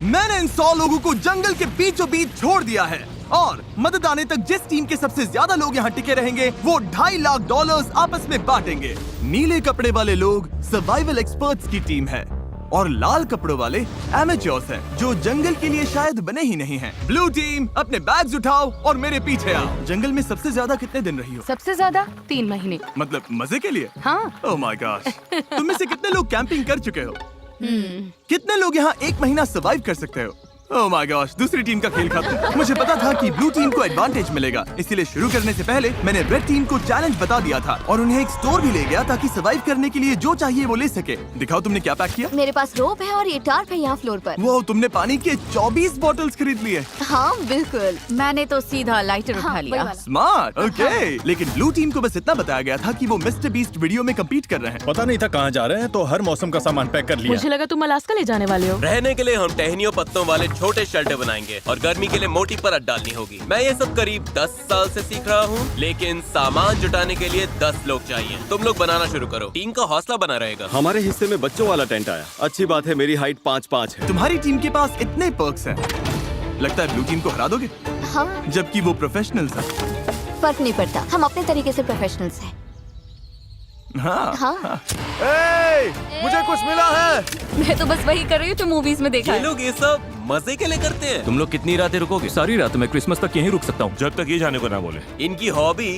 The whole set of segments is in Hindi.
मैंने इन 100 लोगों को जंगल के बीचों बीच छोड़ दिया है और मदद आने तक जिस टीम के सबसे ज्यादा लोग यहाँ टिके रहेंगे वो $2.5 लाख आपस में बांटेंगे। नीले कपड़े वाले लोग सर्वाइवल एक्सपर्ट्स की टीम है और लाल कपड़ों वाले एमेच्योर्स हैं जो जंगल के लिए शायद बने ही नहीं हैं। ब्लू टीम अपने बैग्स उठाओ और मेरे पीछे आओ। जंगल में सबसे ज्यादा कितने दिन रही हो? सबसे ज्यादा 3 महीने। मतलब मजे के लिए? हाँ। Oh my God. तुम में से कितने लोग कैंपिंग कर चुके हो? कितने लोग यहाँ 1 महीना सर्वाइव कर सकते हो? ओह माय गॉश, दूसरी टीम का खेल खत्म। मुझे पता था कि ब्लू टीम को एडवांटेज मिलेगा, इसीलिए शुरू करने से पहले मैंने रेड टीम को चैलेंज बता दिया था और उन्हें एक स्टोर भी ले गया ताकि सर्वाइव करने के लिए जो चाहिए वो ले सके। दिखाओ तुमने क्या पैक किया? मेरे पास रोप है और ये टार्प है यहाँ फ्लोर पर। वो तुमने पानी के 24 बॉटल्स खरीद लिए। हाँ बिल्कुल। मैंने तो सीधा लाइटर उठा लिया। Smart, okay. लेकिन ब्लू टीम को बस इतना बताया गया था कि वो मिस्टर बीस्ट वीडियो में कम्पीट कर रहे हैं। पता नहीं था कहाँ जा रहे हैं, तो हर मौसम का सामान पैक कर लिया। मुझे लगा तुम अलास्का ले जाने वाले हो। रहने के लिए हम टहनियों पत्तों वाले छोटे शेल्टर बनाएंगे और गर्मी के लिए मोटी परत डालनी होगी। मैं ये सब करीब 10 साल से सीख रहा हूँ, लेकिन सामान जुटाने के लिए 10 लोग चाहिए। तुम लोग बनाना शुरू करो, टीम का हौसला बना रहेगा। हमारे हिस्से में बच्चों वाला टेंट आया। अच्छी बात है, मेरी हाइट 5'5" है। तुम्हारी टीम के पास इतने पर्क्स हैं, लगता है ब्लू टीम को हरा दोगे? हाँ। जबकि वो प्रोफेशनल्स हैं। फर्क नहीं पड़ता, हम अपने तरीके से प्रोफेशनल्स हैं। हाँ। हाँ। मुझे कुछ मिला है। मैं तो बस वही कर रही हूँ जो मूवीज में देखा ये है। लोग ये सब मजे के लिए करते हैं। तुम लोग कितनी रातें रुकोगे? सारी रात। मैं क्रिसमस तक यहीं रुक सकता हूँ। जब तक ये जाने को ना बोले। इनकी हॉबी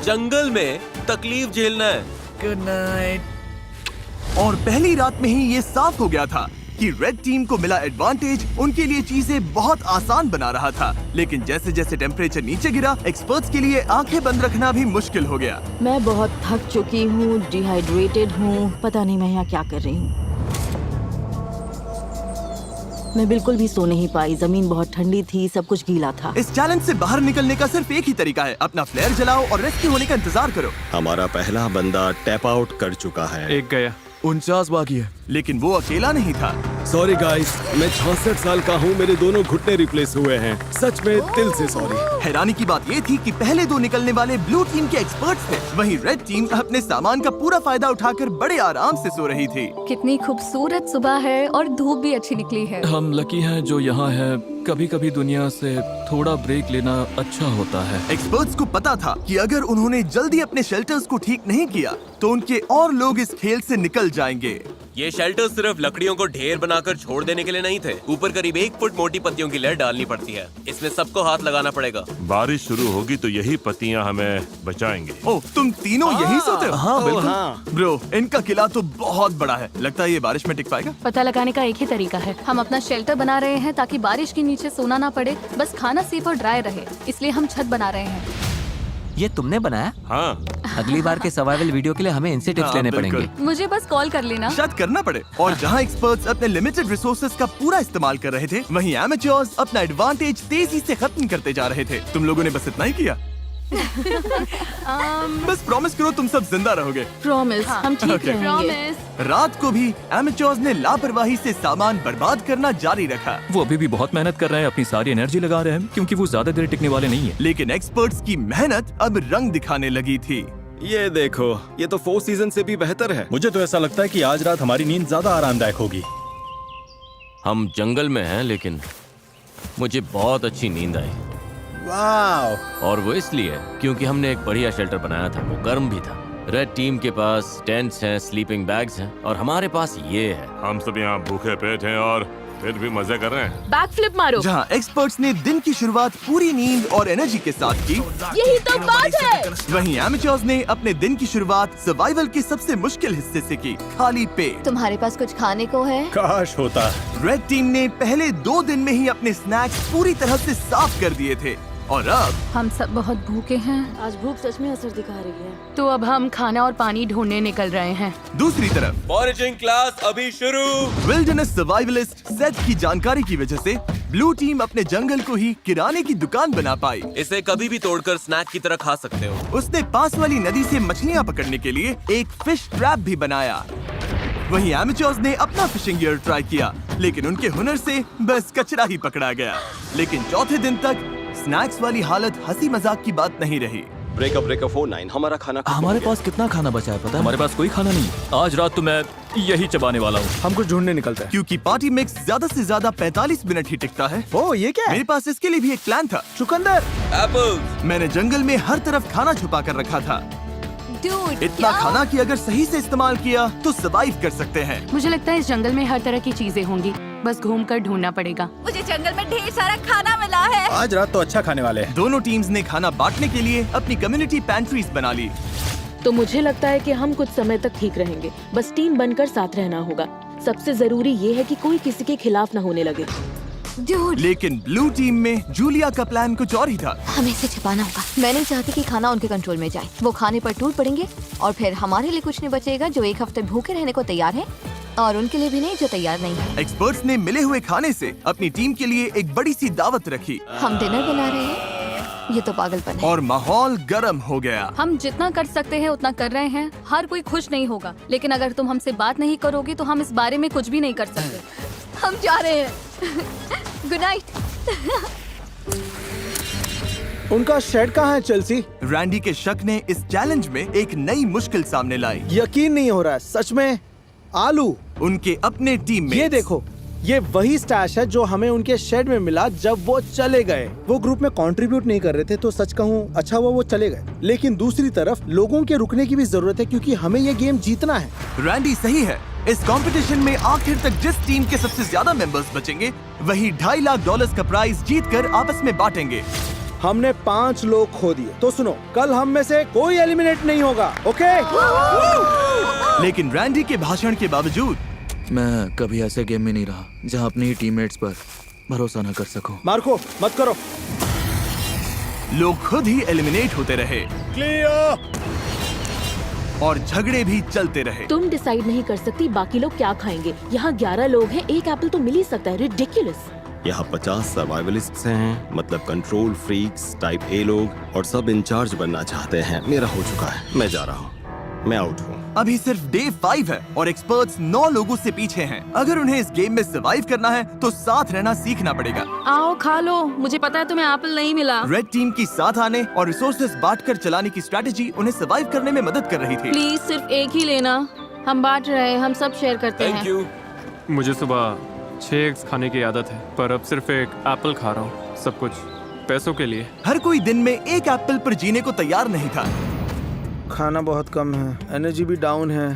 जंगल में तकलीफ झेलना है। Good night. और पहली रात में ही ये साफ हो गया था कि रेड टीम को मिला एडवांटेज उनके लिए चीजें बहुत आसान बना रहा था, लेकिन जैसे जैसे टेम्परेचर नीचे गिरा, एक्सपर्ट्स के लिए आंखें बंद रखना भी मुश्किल हो गया। मैं बहुत थक चुकी हूँ, डिहाइड्रेटेड हूँ, पता नहीं मैं यहाँ क्या कर रही हूँ। मैं बिल्कुल भी सो नहीं पाई, जमीन बहुत ठंडी थी, सब कुछ गीला था। इस चैलेंज से बाहर निकलने का सिर्फ एक ही तरीका है, अपना फ्लेयर जलाओ और रेस्क्यू होने का इंतजार करो। हमारा पहला बंदा टैप आउट कर चुका है। एक गया। 49 बाकी है, लेकिन वो अकेला नहीं था। सॉरी गाइस, मैं 66 साल का हूँ, मेरे दोनों घुटने रिप्लेस हुए हैं। सच में दिल से सॉरी। हैरानी की बात ये थी कि पहले 2 निकलने वाले ब्लू टीम के एक्सपर्ट्स थे, वहीं रेड टीम अपने सामान का पूरा फायदा उठाकर बड़े आराम से सो रही थी। कितनी खूबसूरत सुबह है और धूप भी अच्छी निकली है। हम लकी हैं जो यहाँ है। कभी कभी दुनिया से थोड़ा ब्रेक लेना अच्छा होता है। एक्सपर्ट्स को पता था कि अगर उन्होंने जल्दी अपने शेल्टर्स को ठीक नहीं किया तो उनके और लोग इस खेल से निकल जाएंगे। ये शेल्टर सिर्फ लकड़ियों को ढेर बनाकर छोड़ देने के लिए नहीं थे। ऊपर करीब 1 फुट मोटी पत्तियों की लेयर डालनी पड़ती है। इसमें सबको हाथ लगाना पड़ेगा। बारिश शुरू होगी तो यही पत्तियां हमें बचाएंगे। ओह, तुम तीनों यहीं सोते हो? हाँ बिल्कुल। हाँ। ब्रो, इनका किला तो बहुत बड़ा है, लगता है ये बारिश में टिक पाएगा। पता लगाने का एक ही तरीका है, हम अपना शेल्टर बना रहे हैं ताकि बारिश के नीचे सोना ना पड़े, बस खाना सेफ और ड्राई रहे, इसलिए हम छत बना रहे हैं। ये तुमने बनाया? हाँ। अगली बार के सर्वाइवल वीडियो के लिए हमें इनसे टिप्स हाँ, लेने बिल्कुल। पड़ेंगे। मुझे बस कॉल कर लेना। शायद करना पड़े। और जहाँ एक्सपर्ट्स अपने लिमिटेड रिसोर्सेज का पूरा इस्तेमाल कर रहे थे, वहीं एमेच्योर्स अपना एडवांटेज तेजी से खत्म करते जा रहे थे। तुम लोगों ने बस इतना ही किया। बस प्रॉमिस करो तुम सब जिंदा रहोगे। प्रॉमिस, हम ठीक Okay. रहेंगे। रात को भी एमेच्योर्स ने लापरवाही से सामान बर्बाद करना जारी रखा, वो अभी भी बहुत मेहनत कर रहे हैं, अपनी सारी एनर्जी लगा रहे हैं, क्योंकि वो ज्यादा देर टिकने वाले नहीं है। लेकिन एक्सपर्ट्स की मेहनत अब रंग दिखाने लगी थी। ये देखो, ये तो 4 सीजन से भी बेहतर है। मुझे तो ऐसा लगता है कि आज रात हमारी नींद ज्यादा आरामदायक होगी। हम जंगल में हैं, लेकिन मुझे बहुत अच्छी नींद आई। वाह। और वो इसलिए क्योंकि हमने एक बढ़िया शेल्टर बनाया था, वो गर्म भी था। रेड टीम के पास टेंट्स हैं, स्लीपिंग बैग्स हैं और हमारे पास ये है। हम सब यहाँ भूखे पेट हैं और फिर भी मजे कर रहे हैं। बैक फ्लिप मारो। जहाँ एक्सपर्ट्स ने दिन की शुरुआत पूरी नींद और एनर्जी के साथ की, यही तो बात है। वहीं एमेच्योर्स ने अपने दिन की शुरुआत सर्वाइवल के सबसे मुश्किल हिस्से से की, खाली पेट। तुम्हारे पास कुछ खाने को है? काश होता। रेड टीम ने पहले 2 दिन में ही अपने स्नैक्स पूरी तरह से साफ कर दिए थे और अब हम सब बहुत भूखे हैं। आज भूख सच में असर दिखा रही है। तो अब हम खाना और पानी ढूंढने निकल रहे हैं। दूसरी तरफ फॉरेजिंग क्लास अभी शुरू। विल्डरनेस सर्वाइवलिस्ट सेथ की जानकारी की वजह से ब्लू टीम अपने जंगल को ही किराने की दुकान बना पाई। इसे कभी भी तोड़कर स्नैक की तरह खा सकते हो। उसने पास वाली नदी से मछलियाँ पकड़ने के लिए एक फिश ट्रैप भी बनाया। वहीं एमेच्योर्स ने अपना फिशिंग गियर ट्राई किया, लेकिन उनके हुनर से बस कचरा ही पकड़ा गया। लेकिन चौथे दिन तक स्नैक्स वाली हालत हंसी मजाक की बात नहीं रही। ब्रेकअप 49 हमारा खाना खत्म हमारे हो गया। पास कितना खाना बचा है पता है? हमारे पास कोई खाना नहीं। आज रात तो मैं यही चबाने वाला हूँ। हम कुछ ढूंढने निकलते हैं। क्योंकि पार्टी मिक्स ज्यादा से ज्यादा 45 मिनट ही टिकता है। ओ ये क्या है? मेरे पास इसके लिए भी एक प्लान था। चुकंदर। एप्पल्स। मैंने जंगल में हर तरफ खाना छुपा कर रखा था, Dude, इतना क्या? खाना कि अगर सही से इस्तेमाल किया तो सरवाइव कर सकते हैं। मुझे लगता है इस जंगल में हर तरह की चीजें होंगी, बस घूमकर ढूंढना पड़ेगा। मुझे जंगल में ढेर सारा खाना मिला है। आज रात तो अच्छा खाने वाले हैं। दोनों टीम्स ने खाना बांटने के लिए अपनी कम्युनिटी पैंट्रीज बना ली। तो मुझे लगता है कि हम कुछ समय तक ठीक रहेंगे, बस टीम बनकर साथ रहना होगा। सबसे जरूरी ये है कि कोई किसी के खिलाफ न होने लगे। Dude, लेकिन ब्लू टीम में जूलिया का प्लान कुछ और ही था। हमें इसे छिपाना होगा। मैं नहीं चाहती कि खाना उनके कंट्रोल में जाए। वो खाने पर टूट पड़ेंगे और फिर हमारे लिए कुछ नहीं बचेगा जो एक हफ्ते भूखे रहने को तैयार है, और उनके लिए भी नहीं जो तैयार नहीं है। एक्सपर्ट्स ने मिले हुए खाने से अपनी टीम के लिए एक बड़ी सी दावत रखी हम डिनर बना रहे हैं, ये तो पागलपन है। और माहौल गर्म हो गया। हम जितना कर सकते हैं उतना कर रहे हैं। हर कोई खुश नहीं होगा, लेकिन अगर तुम हमसे बात नहीं करोगे तो हम इस बारे में कुछ भी नहीं कर सकते। हम जा रहे हैं। Good night. उनका शेड कहाँ है चेल्सी? रैंडी के शक ने इस चैलेंज में एक नई मुश्किल सामने लाई। यकीन नहीं हो रहा है सच में। आलू। उनके अपने टीम में ये देखो, ये वही स्टैश है जो हमें उनके शेड में मिला जब वो चले गए। वो ग्रुप में कंट्रीब्यूट नहीं कर रहे थे तो सच कहूँ अच्छा हुआ वो चले गए। लेकिन दूसरी तरफ लोगों के रुकने की भी जरूरत है क्योंकि हमें ये गेम जीतना है। रैंडी सही है। इस कंपटीशन में आखिर तक जिस टीम के सबसे ज्यादा मेंबर्स बचेंगे वही $2.5 लाख का प्राइज जीतकर आपस में बांटेंगे। हमने 5 लोग खो दिए, तो सुनो, कल हम में से कोई एलिमिनेट नहीं होगा, ओके? लेकिन रैंडी के भाषण के बावजूद मैं कभी ऐसे गेम में नहीं रहा जहाँ अपनी ही टीममेट्स पर भरोसा न कर सकूं। मार्को मत करो। लोग खुद ही एलिमिनेट होते रहे और झगड़े भी चलते रहे। तुम डिसाइड नहीं कर सकती बाकी लोग क्या खाएंगे। यहाँ 11 लोग हैं, एक एप्पल तो मिल ही सकता है। रिडिकुलस। यहाँ 50 सर्वाइवलिस्ट्स हैं, मतलब कंट्रोल फ्रीक्स टाइप ए लोग, और सब इंचार्ज बनना चाहते हैं। मेरा हो चुका है, मैं जा रहा हूँ, मैं आउट हूँ। अभी सिर्फ डे 5 है और एक्सपर्ट्स 9 लोगों से पीछे हैं। अगर उन्हें इस गेम में सरवाइव करना है तो साथ रहना सीखना पड़ेगा। आओ खा लो, मुझे पता है तुम्हें एप्पल नहीं मिला। रेड टीम की साथ आने और रिसोर्सेज बांटकर चलाने की स्ट्रेटेजी उन्हें सरवाइव करने में मदद कर रही थी। प्लीज सिर्फ एक ही लेना, हम बांट रहे हैं, हम सब शेयर करते थैंक हैं। यू। मुझे सुबह 6 एग्स खाने की आदत है, पर अब सिर्फ एक एप्पल खा रहा हूँ, सब कुछ पैसों के लिए। हर कोई दिन में एक एप्पल पर जीने को तैयार नहीं था। खाना बहुत कम है, एनर्जी भी डाउन है।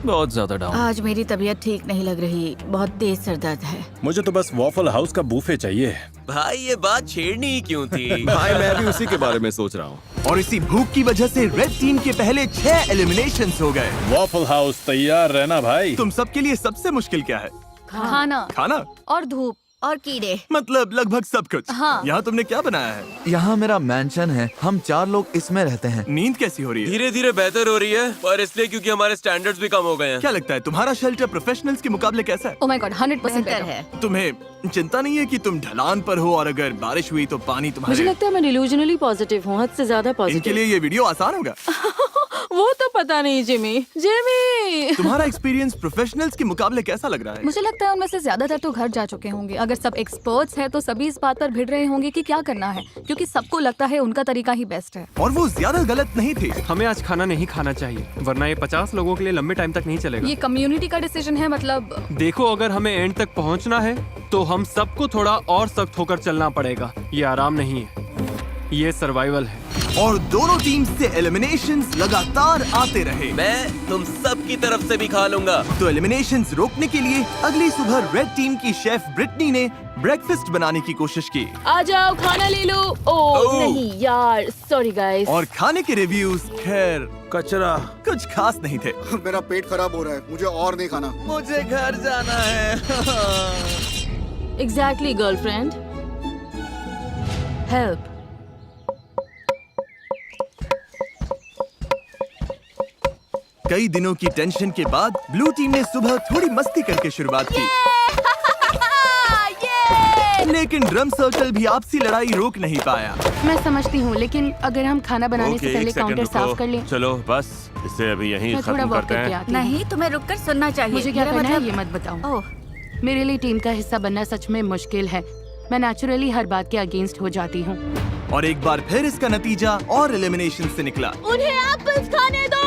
बहुत ज्यादा डाउन। आज मेरी तबीयत ठीक नहीं लग रही, बहुत तेज सर दर्द है। मुझे तो बस वॉफल हाउस का बूफे चाहिए। भाई ये बात छेड़नी ही क्यों थी? भाई मैं भी उसी के बारे में सोच रहा हूँ। और इसी भूख की वजह से रेड टीम के पहले 6 एलिमिनेशंस हो गए। वॉफल हाउस तैयार रहना भाई। तुम सबके लिए सबसे मुश्किल क्या है? खाना खाना और धूप और कीड़े। मतलब लगभग सब कुछ। हाँ। यहाँ तुमने क्या बनाया है? यहाँ मेरा मैंशन है, हम 4 लोग इसमें रहते हैं। नींद कैसी हो रही है? धीरे धीरे बेहतर हो रही है, पर इसलिए क्योंकि हमारे स्टैंडर्ड्स भी कम हो गए हैं। क्या लगता है तुम्हारा शेल्टर प्रोफेशनल्स के मुकाबले कैसा है? ओह माय गॉड 100% बेहतर बेटर है। तुम्हें चिंता नहीं है कि तुम ढलान पर हो और अगर बारिश हुई तो पानी मुझे तुम्हारे लगता है मैं डिल्यूजनली पॉजिटिव हूँ, हद से ज्यादा इनके पॉजिटिव। लिए ये वीडियो आसान होगा। वो तो पता नहीं जिमी। तुम्हारा एक्सपीरियंस प्रोफेशनल्स के मुकाबले कैसा लग रहा है? मुझे लगता है उनमें से ज्यादातर तो घर जा चुके होंगे। अगर सब एक्सपर्ट्स हैं तो सभी इस बात पर भिड़ रहे होंगे कि क्या करना है, क्योंकि सबको लगता है उनका तरीका ही बेस्ट है। और वो ज्यादा गलत नहीं थे। हमें आज खाना नहीं खाना चाहिए, वरना ये 50 लोगों के लिए लंबे टाइम तक नहीं चलेगा। ये कम्युनिटी का डिसीजन है, मतलब देखो, अगर हमें एंड तक पहुंचना है तो हम सबको थोड़ा और सख्त होकर चलना पड़ेगा। ये आराम नहीं है, ये सर्वाइवल है। और दोनों टीम से एलिमिनेशंस लगातार आते रहे। मैं तुम सब की तरफ से भी खा लूंगा। तो एलिमिनेशंस रोकने के लिए अगली सुबह रेड टीम की शेफ ब्रिटनी ने ब्रेकफास्ट बनाने की कोशिश की आ जाओ खाना ले लो। ओह नहीं यार, सॉरी गाइस। और खाने के रिव्यूज खैर कचरा। कुछ खास नहीं थे। मेरा पेट खराब हो रहा है, मुझे और नहीं खाना। मुझे घर जाना है। Exactly girlfriend, help. कई दिनों की टेंशन के बाद ब्लू टीम ने सुबह थोड़ी मस्ती करके शुरुआत की। लेकिन ड्रम सर्कल भी आपसी लड़ाई रोक नहीं पाया। मैं समझती हूँ, लेकिन अगर हम खाना बनाने से पहले काउंटर साफ कर लें। चलो बस इसे अभी यहीं मैं थोड़ा खत्म वॉक करते करके हैं। आती हूँ। नहीं, तुम्हें रुककर सुनना चाहिए। मुझे क्या मेरा करना है मतलब- ये मत बताओ। ओह, मेरे लिए टीम का हिस्सा बनना सच में मुश्किल है। मैं नेचुरली हर बात के अगेंस्ट हो जाती हूँ। और एक बार फिर इसका नतीजा और एलिमिनेशन से निकला। उन्हें एप्पल्स खाने दो।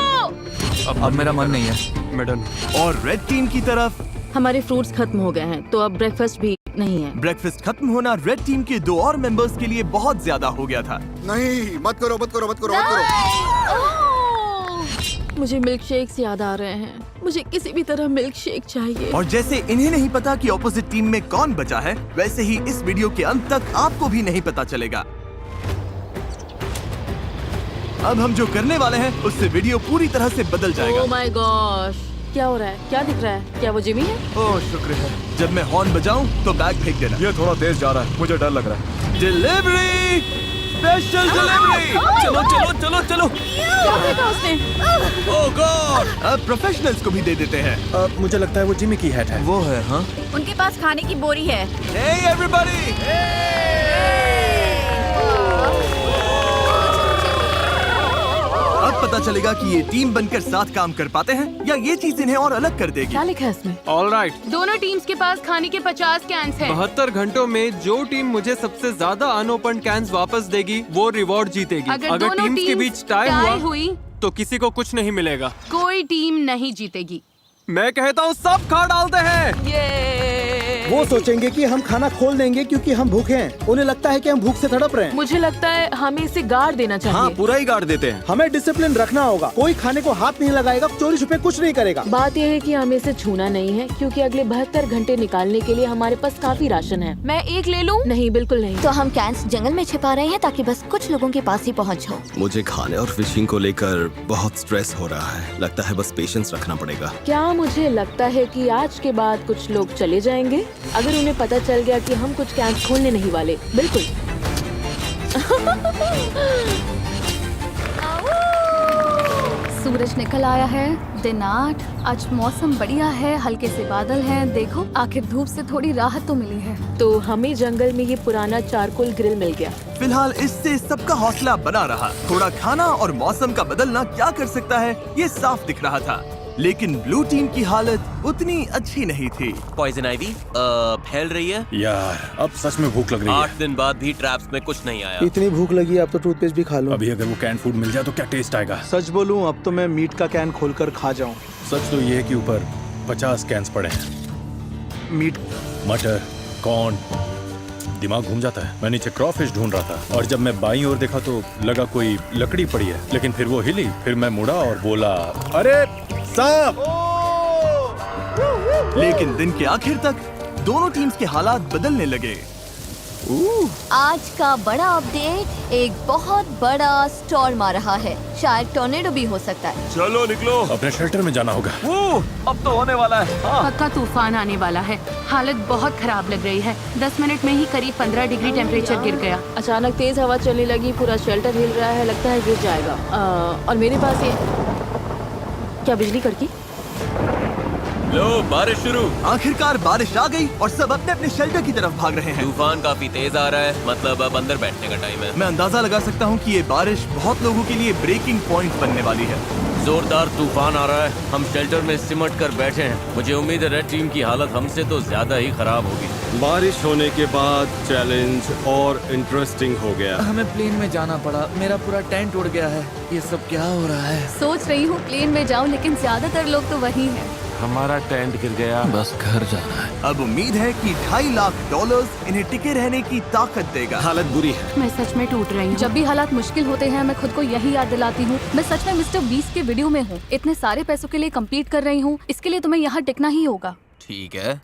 अब मेरा मन नहीं है। मैडम, और रेड टीम की तरफ हमारे फ्रूट्स खत्म हो गए हैं, तो अब ब्रेकफास्ट भी नहीं है। ब्रेकफास्ट खत्म होना रेड टीम के 2 और मेंबर्स के लिए बहुत ज्यादा हो गया था। नहीं, मत करो मत करो मत करो मत करो। मुझे मिल्क शेक्स याद आ रहे हैं। मुझे किसी भी तरह मिल्क शेक चाहिए। और जैसे इन्हें नहीं पता कि ऑपोजिट टीम में कौन बचा है, वैसे ही इस वीडियो के अंत तक आपको भी नहीं पता चलेगा। अब हम जो करने वाले हैं उससे वीडियो पूरी तरह से बदल जाएगा। ओह माय गॉश, क्या हो रहा है? क्या दिख रहा है? क्या वो जिमी है? ओह शुक्र है। जब मैं हॉर्न बजाऊं तो बैग फेंक देना। ये थोड़ा तेज जा रहा है, मुझे डर लग रहा है। Delivery, special delivery. चलो चलो चलो चलो। क्या फेंका उसने? ओह गॉड, अब प्रोफेशनल्स को भी दे देते हैं। मुझे लगता है वो जिमी की हैट है। वो है, हाँ। उनके पास खाने की बोरी है। Hey everybody! अब पता चलेगा कि ये टीम बनकर साथ काम कर पाते हैं या ये चीज इन्हें और अलग कर देगी। क्या लिखा है इसमें? All right. दोनों टीम्स के पास खाने के 50 कैंस हैं। 72 घंटों में जो टीम मुझे सबसे ज्यादा अनओपन कैंस वापस देगी वो रिवॉर्ड जीतेगी। अगर दोनों टीम्स के टीम्स बीच टाई टाई हुआ हुई तो किसी को कुछ नहीं मिलेगा। कोई टीम नहीं जीतेगी। मैं कहता हूँ सब खा डालते हैं। वो सोचेंगे कि हम खाना खोल देंगे क्योंकि हम भूखे हैं। उन्हें लगता है कि हम भूख से तड़प रहे हैं। मुझे लगता है हमें इसे गाड़ देना चाहिए। पूरा ही गाड़ देते हैं। हमें डिसिप्लिन रखना होगा। कोई खाने को हाथ नहीं लगाएगा, चोरी छुपे कुछ नहीं करेगा। बात यह है कि हमें इसे छूना नहीं है, क्योंकि अगले 72 घंटे निकालने के लिए हमारे पास काफी राशन है। मैं एक ले लूं? नहीं, बिल्कुल नहीं। तो हम कैंस जंगल में छिपा रहे हैं ताकि बस कुछ लोगों के पास ही पहुंच हो। मुझे खाने और फिशिंग को लेकर बहुत स्ट्रेस हो रहा है। लगता है बस पेशेंस रखना पड़ेगा। क्या मुझे लगता है कि आज के बाद कुछ लोग चले जाएंगे अगर उन्हें पता चल गया कि हम कुछ कैंस खोलने नहीं वाले। बिल्कुल। सूरज निकल आया है। दिन 8। आज मौसम बढ़िया है, हल्के से बादल हैं। देखो, आखिर धूप से थोड़ी राहत तो मिली है। तो हमें जंगल में ये पुराना चारकोल ग्रिल मिल गया। फिलहाल इससे सबका हौसला बना रहा। थोड़ा खाना और मौसम का बदलना क्या कर सकता है ये साफ दिख रहा था। लेकिन ब्लू टीम की हालत उतनी अच्छी नहीं थी। पॉइजन आइवी फैल रही है। यार अब सच में भूख लग रही है। 8 दिन बाद भी ट्रैप्स में कुछ नहीं आया। इतनी भूख लगी अब तो टूथपेस्ट भी खा लूं। अभी अगर वो कैन फूड मिल जाए तो क्या टेस्ट आएगा। सच बोलूं, अब तो मैं मीट का कैन खोलकर खा जाऊं। सच तो ये है कि ऊपर 50 कैंस पड़े हैं। मीट, मटर, कॉर्न, दिमाग घूम जाता है। मैं नीचे क्रॉफिश ढूंढ रहा था और जब मैं बाईं ओर देखा तो लगा कोई लकड़ी पड़ी है, लेकिन फिर वो हिली। फिर मैं मुड़ा और बोला, अरे सांप! लेकिन दिन के आखिर तक दोनों टीम्स के हालात बदलने लगे। आज का बड़ा अपडेट, एक बहुत बड़ा स्टॉर्म आ रहा है। शायद टॉर्नेडो भी हो सकता है। चलो निकलो। अपने शेल्टर में जाना होगा। अब तो होने वाला है। पक्का तूफान आने वाला है। हालत बहुत खराब लग रही है। 10 मिनट में ही करीब 15 डिग्री टेम्परेचर गिर गया। अचानक तेज हवा चलने लगी, पूरा शेल्टर हिल रहा है, लगता है गिर जाएगा। और मेरे पास ये क्या बिजली कड़की? लो, बारिश शुरू। आखिरकार बारिश आ गई और सब अपने अपने शेल्टर की तरफ भाग रहे हैं। तूफान काफी तेज आ रहा है, मतलब अब अंदर बैठने का टाइम है। मैं अंदाजा लगा सकता हूँ कि ये बारिश बहुत लोगों के लिए ब्रेकिंग पॉइंट बनने वाली है। जोरदार तूफान आ रहा है। हम शेल्टर में सिमट कर बैठे हैं। मुझे उम्मीद है रेड टीम की हालत हमसे तो ज्यादा ही खराब होगी। बारिश होने के बाद चैलेंज और इंटरेस्टिंग हो गया। हमें प्लेन में जाना पड़ा। मेरा पूरा टेंट उड़ गया है। ये सब क्या हो रहा है? सोच रही हूँ प्लेन में जाऊँ, लेकिन ज्यादातर लोग तो वही हैं। हमारा टेंट गिर गया। बस घर जाना है। अब उम्मीद है कि $2.5 लाख इन्हें टिके रहने की ताकत देगा। हालत बुरी है। मैं सच में टूट रही हूँ। जब भी हालात मुश्किल होते हैं मैं खुद को यही याद दिलाती हूँ, मैं सच में मिस्टर बीस्ट के वीडियो में हूँ। इतने सारे पैसों के लिए कम्पीट कर रही हूँ, इसके लिए तुम्हें यहाँ टिकना ही होगा। ठीक है,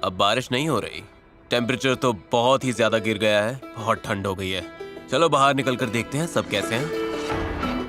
अब बारिश नहीं हो रही। टेम्परेचर तो बहुत ही ज्यादा गिर गया है। बहुत ठंड हो गई है। चलो बाहर निकल कर देखते हैं सब कैसे हैं।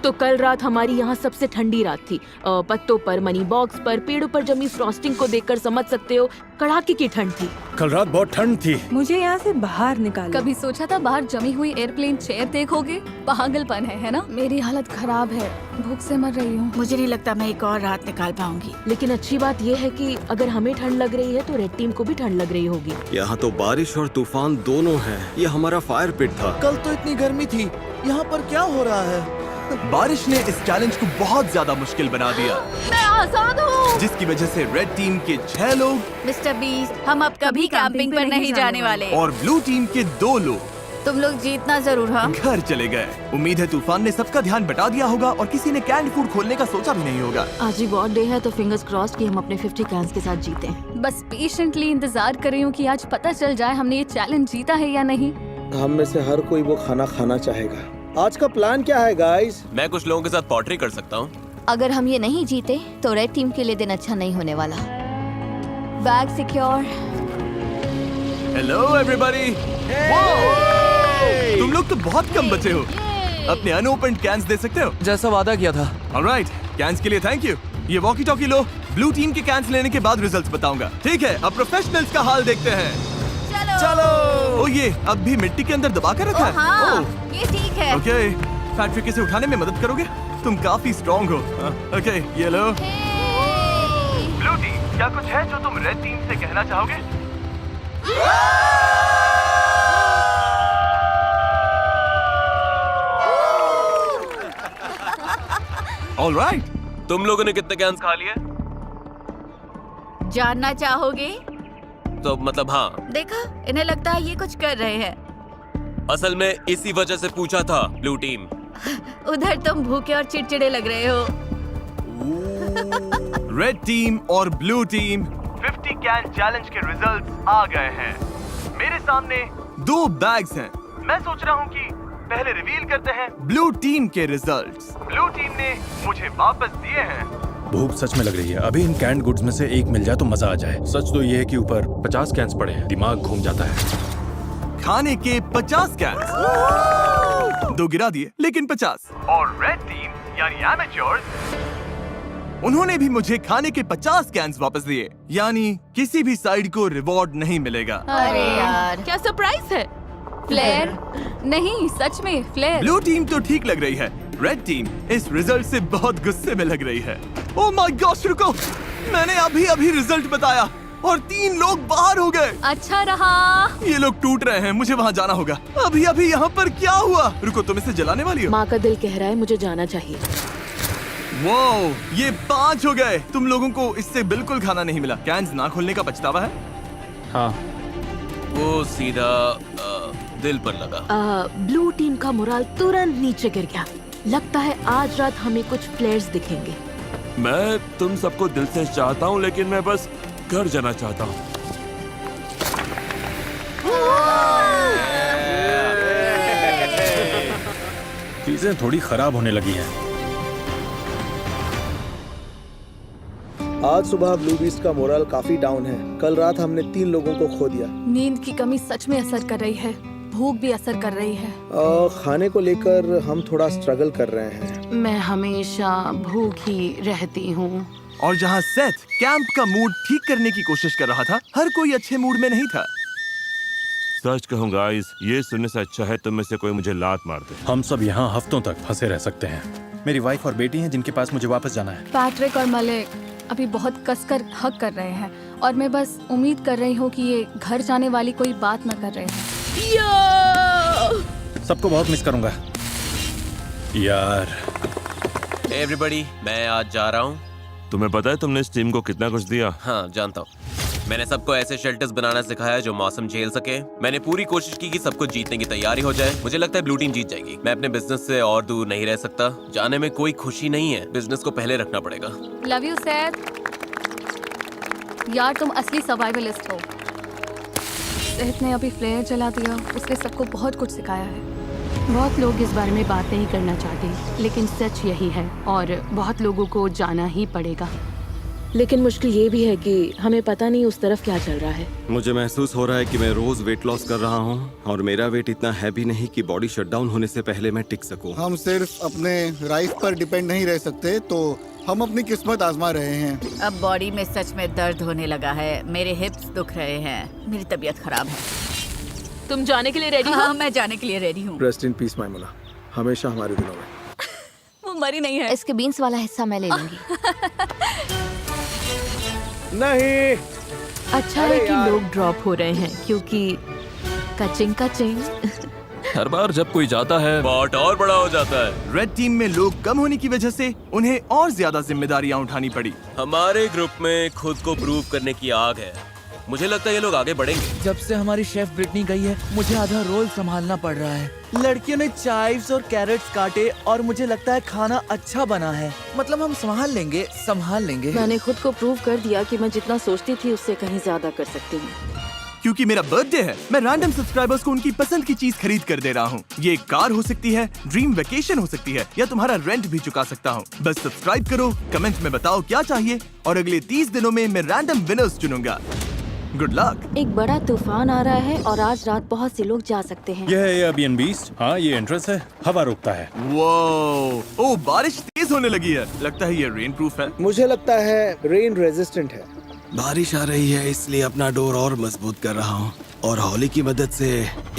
तो कल रात हमारी यहाँ सबसे ठंडी रात थी। पत्तों पर, मनी बॉक्स पर, पेड़ों पर जमी फ्रॉस्टिंग को देखकर समझ सकते हो कड़ाके की ठंड थी। कल रात बहुत ठंड थी। मुझे यहाँ से बाहर निकालो। कभी सोचा था बाहर जमी हुई एयरप्लेन चेयर देखोगे? पागलपन है ना? मेरी हालत खराब है, भूख से मर रही हूँ। मुझे नहीं लगता मैं एक और रात निकाल पाऊंगी। लेकिन अच्छी बात यह है कि अगर हमें ठंड लग रही है तो रेड टीम को भी ठंड लग रही होगी। यहाँ तो बारिश और तूफान दोनों है। ये हमारा फायर पिट था। कल तो इतनी गर्मी थी, यहाँ पर क्या हो रहा है? बारिश ने इस चैलेंज को बहुत ज्यादा मुश्किल बना दिया, मैं आजाद हूँ। जिसकी वजह से रेड टीम के 6 लोग मिस्टर बीस्ट, हम अब कभी कैंपिंग पर नहीं जाने वाले। और ब्लू टीम के 2 लोग तुम लोग जीतना जरूर। हाँ, घर चले गए। उम्मीद है तूफान ने सबका ध्यान बटा दिया होगा और किसी ने कैंड फूड खोलने का सोचा भी नहीं होगा। आज ही वॉर डे है तो फिंगर्स क्रॉस्ड कि हम अपने 50 कैंस के साथ जीते। बस पेशेंटली इंतजार कर रही हूँ कि आज पता चल जाए हमने ये चैलेंज जीता है या नहीं। हम में से हर कोई वो खाना खाना चाहेगा। आज का प्लान क्या है गाइस? मैं कुछ लोगों के साथ पॉटरी कर सकता हूँ। अगर हम ये नहीं जीते तो रेड टीम के लिए दिन अच्छा नहीं होने वाला। Bag secure. Hello everybody. तुम लोग तो बहुत कम बचे हो। अपने अनओपन्ड कैंस दे सकते हो? जैसा वादा किया था। ऑलराइट, कैंस के लिए थैंक यू। ये वॉकी टॉकी लो। ब्लू टीम के कैंस लेने के बाद रिजल्ट्स बताऊंगा। ठीक है, अब प्रोफेशनल्स का हाल देखते हैं। चलो। ओ ये अब भी मिट्टी के अंदर दबा कर रखा है। हाँ, ओह, ये ठीक है। ओके, फैक्ट्री से उठाने में मदद करोगे? तुम काफी स्ट्रॉन्ग हो। ओके, ये लो। ब्लू टीम, क्या कुछ है जो तुम रेड टीम से कहना चाहोगे? ऑलराइट, तुम लोगों ने कितने कैंस खा लिए? जानना चाहोगे? तो मतलब हाँ। देखा, इन्हें लगता है ये कुछ कर रहे हैं। असल में इसी वजह से पूछा था ब्लू टीम। उधर तुम भूखे और चिड़चिड़े लग रहे हो। रेड टीम और ब्लू टीम 50 कैन चैलेंज के रिजल्ट्स आ गए हैं। मेरे सामने 2 बैग्स हैं। मैं सोच रहा हूँ कि पहले रिवील करते हैं ब्लू टीम के रिजल्ट्स। ब्लू टीम ने मुझे वापस दिए हैं। भूख सच में लग रही है। अभी इन कैंड गुड्स में से एक मिल जाए तो मजा आ जाए। सच तो ये है कि ऊपर 50 कैंस पड़े हैं। दिमाग घूम जाता है। खाने के 50 कैंस। 2 गिरा दिए, लेकिन 50। और रेड टीम यानी एमेच्योर्स, उन्होंने भी मुझे खाने के 50 कैंस वापस दिए। यानी किसी भी साइड को रिवॉर्ड नहीं मिलेगा। अरे यार, क्या सरप्राइज है? फ्लेयर? नहीं, सच में फ्लेयर। ब्लू टीम तो ठीक लग रही है। रेड टीम इस रिजल्ट से बहुत गुस्से में लग रही है। ओह माय गॉड, रुको, मैंने अभी रिजल्ट बताया और 3 लोग बाहर हो गए। अच्छा रहा। ये लोग टूट रहे हैं, मुझे वहाँ जाना होगा। अभी यहाँ पर क्या हुआ? रुको, तुम इसे जलाने वाली हो? माँ का दिल कह रहा है मुझे जाना चाहिए। वो ये 5 हो गए। तुम लोगों को इससे बिल्कुल खाना नहीं मिला। कैंस ना खोलने का पछतावा है? हाँ। वो सीधा दिल पर लगा। ब्लू टीम का मोराल तुरंत नीचे गिर गया। लगता है आज रात हमें कुछ फ्लेयर्स दिखेंगे। मैं तुम सबको दिल से चाहता हूँ, लेकिन मैं बस घर जाना चाहता हूँ। चीजें थोड़ी खराब होने लगी हैं। आज सुबह ब्लू बीस्ट का मोरल काफी डाउन है। कल रात हमने 3 लोगों को खो दिया। नींद की कमी सच में असर कर रही है। भूख भी असर कर रही है। खाने को लेकर हम थोड़ा स्ट्रगल कर रहे हैं। मैं हमेशा भूखी रहती हूँ। और जहाँ सेथ कैंप का मूड ठीक करने की कोशिश कर रहा था, हर कोई अच्छे मूड में नहीं था। सच कहूँ गाइस, ये सुनने से अच्छा है तुम में से कोई मुझे लात मार दे। हम सब यहाँ हफ्तों तक फंसे रह सकते हैं। मेरी वाइफ और बेटी हैं जिनके पास मुझे वापस जाना है। पैट्रिक और मलिक अभी बहुत कसकर हक कर रहे हैं और मैं बस उम्मीद कर रही हूँ कि ये घर जाने वाली कोई बात न कर रहे हैं। सबको बहुत मिस करूंगा यार। एवरीबॉडी, मैं आज जा रहा हूँ। तुम्हें पता है तुमने इस टीम को कितना कुछ दिया? हाँ, जानता हूँ। मैंने सबको ऐसे शेल्टर्स बनाना सिखाया जो मौसम झेल सके। मैंने पूरी कोशिश की कि सबको जीतने की तैयारी हो जाए। मुझे लगता है ब्लू टीम जीत जाएगी। मैं अपने बिजनेस से और दूर नहीं रह सकता। जाने में कोई खुशी नहीं है। बिजनेस को पहले रखना पड़ेगा। Love you Seth. यार तुम असली सर्वाइवलिस्ट हो। सेथ ने अभी फ्लेयर जला दिया। उसने सबको बहुत कुछ सिखाया है। बहुत लोग इस बारे में बात नहीं करना चाहते, लेकिन सच यही है और बहुत लोगों को जाना ही पड़ेगा। लेकिन मुश्किल ये भी है कि हमें पता नहीं उस तरफ क्या चल रहा है। मुझे महसूस हो रहा है कि मैं रोज वेट लॉस कर रहा हूँ और मेरा वेट इतना हैवी नहीं कि बॉडी शटडाउन होने से पहले मैं टिक सकूं। हम सिर्फ अपने राइस पर डिपेंड नहीं रह सकते, तो हम अपनी किस्मत आजमा रहे हैं। अब बॉडी में सच में दर्द होने लगा है। मेरे हिप्स दुख रहे हैं। मेरी तबीयत खराब है। तुम जाने के लिए रेडी हो? हाँ, मैं जाने के लिए रेडी हूँ। रेस्ट इन पीस माइमुला, हमेशा हमारे दिलों में। वो मरी नहीं है। इसके बीन्स वाला हिस्सा मैं ले लूंगी। नहीं। अच्छा है कि लोग ड्रॉप हो रहे हैं क्योंकि कचिंग हर बार जब कोई जाता है पॉट और बड़ा हो जाता है। रेड टीम में लोग कम होने की वजह से उन्हें और ज्यादा जिम्मेदारियां उठानी पड़ी। हमारे ग्रुप में खुद को प्रूव करने की आग है। मुझे लगता है ये लोग आगे बढ़ेंगे। जब से हमारी शेफ ब्रिटनी गई है मुझे आधा रोल संभालना पड़ रहा है। लड़कियों ने चाइव्स और कैरेट्स काटे और मुझे लगता है खाना अच्छा बना है। मतलब हम संभाल लेंगे। मैंने खुद को प्रूव कर दिया कि मैं जितना सोचती थी उससे कहीं ज्यादा कर सकती हूँ। क्योंकि मेरा बर्थडे है, मैं रैंडम सब्सक्राइबर्स को उनकी पसंद की चीज खरीद कर दे रहा हूँ। ये एक कार हो सकती है, ड्रीम वेकेशन हो सकती है, या तुम्हारा रेंट भी चुका सकता हूँ। बस सब्सक्राइब करो, कमेंट में बताओ क्या चाहिए, और अगले 30 दिनों में मैं रैंडम विनर्स चुनूंगा। Good luck. एक बड़ा तूफान आ रहा है और आज रात बहुत से लोग जा सकते हैं। यह है एयरबीएनबी। हाँ, ये एंट्रेंस है, हवा रोकता है। वो ओ बारिश तेज होने लगी है, लगता है ये रेन प्रूफ है। मुझे लगता है रेन रेजिस्टेंट है। बारिश आ रही है इसलिए अपना डोर और मजबूत कर रहा हूँ और हौली की मदद से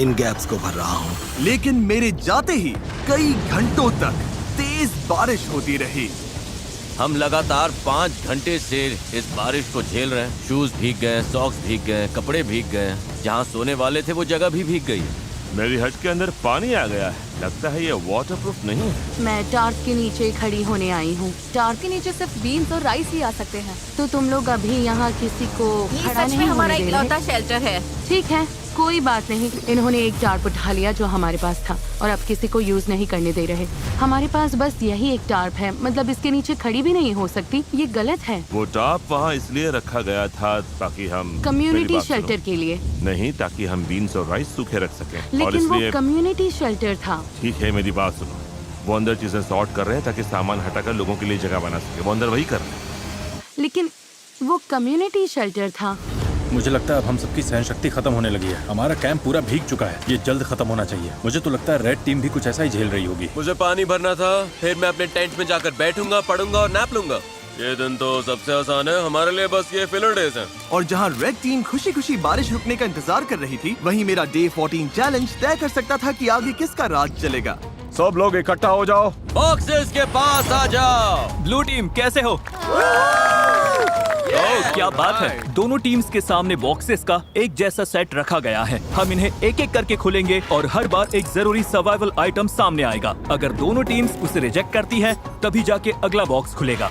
इन गैप्स को भर रहा हूँ। लेकिन मेरे जाते ही कई घंटों तक तेज बारिश होती रही। हम लगातार 5 घंटे से इस बारिश को झेल रहे हैं। शूज भीग गए, सॉक्स भीग गए, कपड़े भीग गए, जहाँ सोने वाले थे वो जगह भी भीग गई। मेरी हट के अंदर पानी आ गया है। लगता है ये वाटरप्रूफ नहीं है। मैं टार्प के नीचे खड़ी होने आई हूँ। टार्प के नीचे सिर्फ बीन्स और राइस ही आ सकते हैं। तो तुम लोग अभी यहाँ किसी को खड़ा नहीं होने दे रहे। शेल्टर है। ठीक है, कोई बात नहीं। इन्होंने एक टार्प उठा लिया जो हमारे पास था और अब किसी को यूज नहीं करने दे रहे। हमारे पास बस यही एक टार्प है, मतलब इसके नीचे खड़ी भी नहीं हो सकती। ये गलत है। वो टाप वहाँ इसलिए रखा गया था ताकि हम कम्युनिटी शेल्टर के लिए नहीं, ताकि हम बीन्स और राइस सूखे रख सकें। और लेकिन वो इसलिए कम्युनिटी शेल्टर था। ठीक है, मेरी बात सुनो। वो अंदर चीजें सॉर्ट कर रहे हैं ताकि सामान हटाकर लोगों के लिए जगह बना सके। वो अंदर वही कर रहे हैं। लेकिन वो कम्युनिटी शेल्टर था। मुझे लगता है अब हम सबकी सहन शक्ति खत्म होने लगी है। हमारा कैंप पूरा भीग चुका है, ये जल्द खत्म होना चाहिए। मुझे तो लगता है रेड टीम भी कुछ ऐसा ही झेल रही होगी। मुझे पानी भरना था, फिर मैं अपने टेंट में जाकर बैठूंगा, पढ़ूंगा और नैप लूंगा। ये दिन तो सबसे आसान है हमारे लिए, बस ये फिलर डेज हैं। और जहाँ रेड टीम खुशी खुशी बारिश रुकने का इंतजार कर रही थी, वहीं मेरा डे 14 चैलेंज तय कर सकता था कि आगे किसका राज चलेगा। सब लोग इकट्ठा हो जाओ, बॉक्सेस के पास आ जाओ। ब्लू टीम कैसे हो? क्या बात है। दोनों टीम्स के सामने बॉक्सेस का एक जैसा सेट रखा गया है। हम इन्हें एक एक करके खोलेंगे और हर बार एक जरूरी सर्वाइवल आइटम सामने आएगा। अगर दोनों टीम्स उसे रिजेक्ट करती है तभी जाके अगला बॉक्स खुलेगा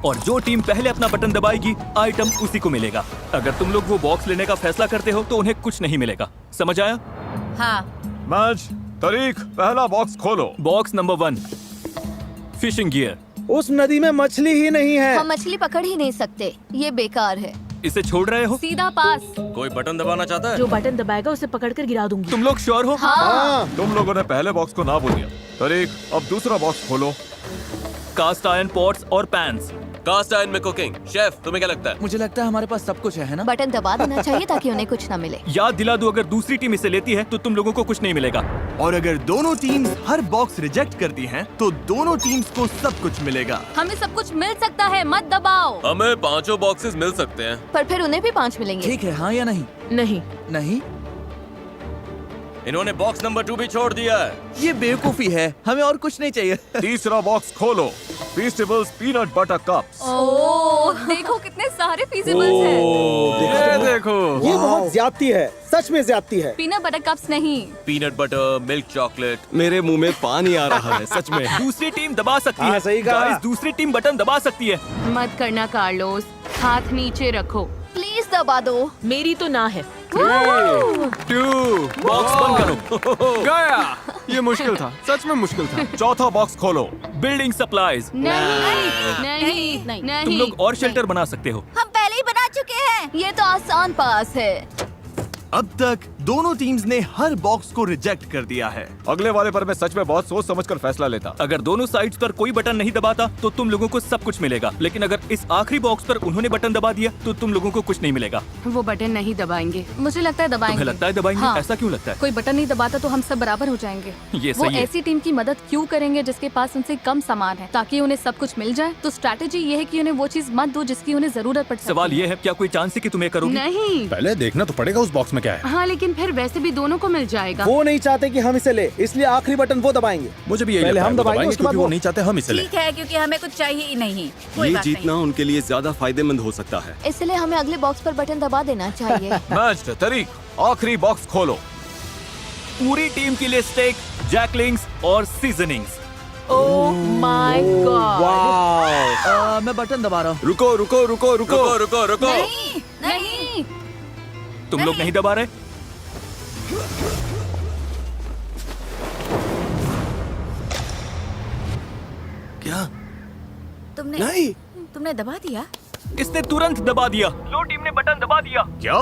और जो टीम पहले अपना बटन दबाएगी आइटम उसी को मिलेगा। अगर तुम लोग वो बॉक्स लेने का फैसला करते हो तो उन्हें कुछ नहीं मिलेगा। समझ आया? हाँ। मैच तारीख, पहला बॉक्स खोलो। Box number 1, fishing gear. उस नदी में मछली ही नहीं है। हम मछली पकड़ ही नहीं सकते, ये बेकार है। इसे छोड़ रहे हो? सीधा पास। कोई बटन दबाना चाहता है? जो बटन दबाएगा उसे पकड़कर गिरा दूंगी। तुम लोग श्योर हो? हाँ। तुम लोगों ने पहले बॉक्स को ना बोल दिया। तारीख, अब दूसरा बॉक्स खोलो। कास्ट आयरन पॉट्स और पैन्स। कास्ट आयरन में कुकिंग। शेफ, तुम्हें क्या लगता है? मुझे लगता है हमारे पास सब कुछ है ना? बटन दबा देना चाहिए ताकि उन्हें कुछ न मिले। याद दिला दो, अगर दूसरी टीम इसे लेती है तो तुम लोगों को कुछ नहीं मिलेगा। और अगर दोनों टीम्स हर बॉक्स रिजेक्ट करती हैं, तो दोनों टीम्स को सब कुछ मिलेगा। हमें सब कुछ मिल सकता है, मत दबाओ। हमें 5 बॉक्सेस मिल सकते हैं। पर फिर उन्हें भी 5 मिलेंगे। ठीक है, हाँ या नहीं? नहीं। नहीं? इन्होंने बॉक्स नंबर 2 भी छोड़ दिया है। ये बेवकूफी है, हमें और कुछ नहीं चाहिए। तीसरा बॉक्स खोलो। फीस्टेबल्स पीनट बटर कप्स। ओह, देखो कितने सारे फीजिबल्स हैं। ये देखो, ये बहुत ज्यादती है, सच में ज्यादती है। पीनट बटर कप्स नहीं, पीनट बटर, मिल्क चॉकलेट। मेरे मुंह में पानी आ रहा है सच में। दूसरी टीम दबा सकती हाँ, है। सही कहा। गाइस, दूसरी टीम बटन दबा सकती है। मत करना कार्लोस, हाथ नीचे रखो। प्लीज दबा दो। मेरी तो ना है। 2, बॉक्स बंद करो। गया। ये मुश्किल था, सच में मुश्किल था। चौथा बॉक्स खोलो। Building supplies. नहीं, नहीं। तुम लोग और शेल्टर बना सकते हो। हम पहले ही बना चुके हैं। ये तो आसान पास है। अब तक दोनों टीम्स ने हर बॉक्स को रिजेक्ट कर दिया है। अगले वाले पर मैं सच में बहुत सोच समझकर फैसला लेता। अगर दोनों साइड्स पर कोई बटन नहीं दबाता तो तुम लोगों को सब कुछ मिलेगा, लेकिन अगर इस आखिरी बॉक्स पर उन्होंने बटन दबा दिया तो तुम लोगों को कुछ नहीं मिलेगा। वो बटन नहीं दबाएंगे। मुझे लगता है दबाएंगे। तुम्हें लगता है दबाएंगे? हाँ। ऐसा क्यों लगता है? कोई बटन नहीं दबाता तो हम सब बराबर हो जाएंगे। ये वो सही है। ऐसी टीम की मदद क्यों करेंगे जिसके पास उनसे कम सामान है, ताकि उन्हें सब कुछ मिल जाए। तो स्ट्रैटेजी ये है कि उन्हें वो चीज मत दो जिसकी उन्हें जरूरत पड़ सकती सवाल ये है, क्या कोई चांस है कि तुम ये करोगे? नहीं। पहले देखना तो पड़ेगा उस बॉक्स में क्या है। हाँ, लेकिन फिर वैसे भी दोनों को मिल जाएगा। वो नहीं चाहते कि हम इसे ले, इसलिए आखिरी बटन वो दबाएंगे। मुझे भी यही पहले लगता है, हम वो दबाएंगे, उसके बाद क्योंकि वो वो। नहीं चाहते हम इसे लें। ठीक है, क्योंकि हमें कुछ चाहिए ही नहीं। ये जीतना उनके लिए ज्यादा फायदेमंद हो सकता है। इसलिए हमें अगले बॉक्स पर बटन दबा देना चाहिए। मैच तारीख, आखिरी बॉक्स खोलो। पूरी टीम के लिए स्टेक, जैकलिंग्स और सीजनिंग्स। Oh my God. वाह। मैं बटन दबा रहा हूँ। रुको रुको रुको रुको। रुको रुको रुको। नहीं। तुम लोग नहीं दबा रहे? क्या? तुमने दबा दिया? इसने तुरंत दबा दिया। लो टीम ने बटन दबा दिया। क्या?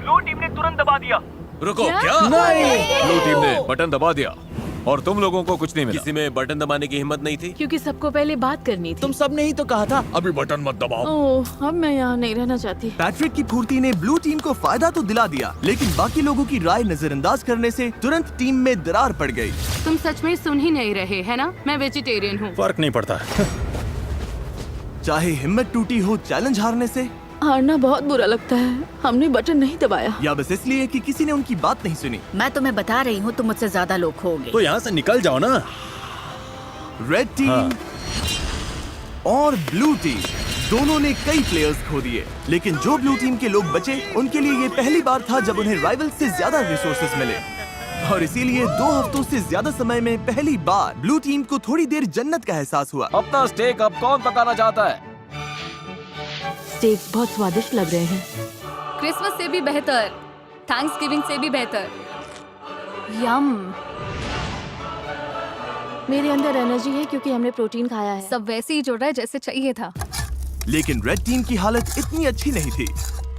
लो टीम ने तुरंत दबा दिया। रुको, क्या? ब्लू टीम ने बटन दबा दिया और तुम लोगों को कुछ नहीं मिला। किसी में बटन दबाने की हिम्मत नहीं थी? क्योंकि सबको पहले बात करनी थी। तुम सब ने ही तो कहा था अभी बटन मत दबाओ। ओह, अब मैं यहाँ नहीं रहना चाहती। पैट्रिक की फुर्ती ने ब्लू टीम को फायदा तो दिला दिया, लेकिन बाकी लोगों की राय नजरअंदाज करने से तुरंत टीम में दरार पड़ गई। तुम सच में सुन ही नहीं रहे, है ना? मैं वेजिटेरियन हूँ। फर्क नहीं पड़ता। चाहे हिम्मत टूटी हो चैलेंज हारने से, हारना बहुत बुरा लगता है। हमने बटन नहीं दबाया। या बस इसलिए कि किसी ने उनकी बात नहीं सुनी। मैं तुम्हें बता रही हूँ, तुम मुझसे ज्यादा लोग खोगे। तो यहाँ से निकल जाओ ना। रेड टीम और ब्लू टीम दोनों ने कई प्लेयर्स खो दिए, लेकिन जो ब्लू टीम के लोग बचे उनके लिए ये पहली बार था जब उन्हें राइवल से ज्यादा रिसोर्सेज मिले, और इसीलिए 2 हफ्तों से ज्यादा समय में पहली बार ब्लू टीम को थोड़ी देर जन्नत का एहसास हुआ। अपना स्टेक अब कौन पकाना चाहता है? स्टेक बहुत स्वादिष्ट लग रहे हैं। क्रिसमस से भी बेहतर, थैंक्सगिविंग से भी बेहतर। यम। मेरे अंदर एनर्जी है क्योंकि हमने प्रोटीन खाया है। सब वैसे ही जुड़ रहा है जैसे चाहिए था। लेकिन रेड टीम की हालत इतनी अच्छी नहीं थी।